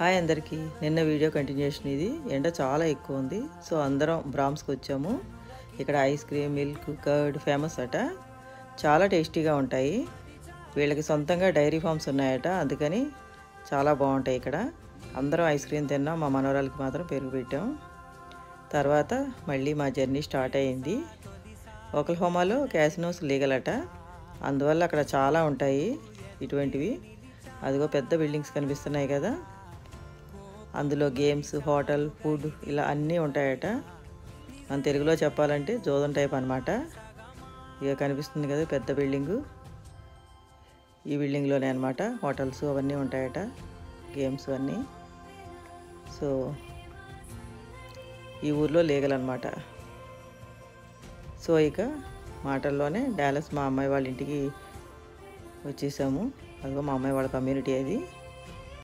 Hi అందరికీ. నిన్న video continuation ఇది. ఎండ చాలా ఎక్కువ ఉంది. సో అందరం బ్రామ్స్కి వచ్చాము. ఇక్కడ ice cream, milk, curd famous అట. చాలా టేస్టీగా ఉంటాయి. వీళ్ళకి సొంతంగా డైరీ ఫార్మ్స్ ఉన్నాయట. అందుకని చాలా బాగుంటాయి ఇక్కడ. అందరం ఐస్ క్రీమ్ తిన్నాం. మా మనవరాలకి మాత్రం పెరుగు పెట్టాం. తర్వాత మళ్ళీ మా జర్నీ స్టార్ట్ అయ్యింది. ఓక్లహోమాలో క్యాసినోస్ లీగల్ అట. అందువల్ల అక్కడ చాలా ఉంటాయి ఇటువంటివి. అదిగో పెద్ద బిల్డింగ్స్ కనిపిస్తున్నాయి కదా, అందులో గేమ్స్, హోటల్, ఫుడ్ ఇలా అన్నీ ఉంటాయట. మన తెలుగులో చెప్పాలంటే జోదం టైప్ అనమాట. ఇక కనిపిస్తుంది కదా పెద్ద బిల్డింగు, ఈ బిల్డింగ్లోనే అనమాట హోటల్స్ అవన్నీ ఉంటాయట, గేమ్స్ అన్నీ. సో ఈ ఊర్లో లీగల్ అనమాట. సో ఇక మాటల్లోనే డాలస్ మా అమ్మాయి వాళ్ళ ఇంటికి వచ్చేసాము. అదిగో మా అమ్మాయి వాళ్ళ కమ్యూనిటీ అది.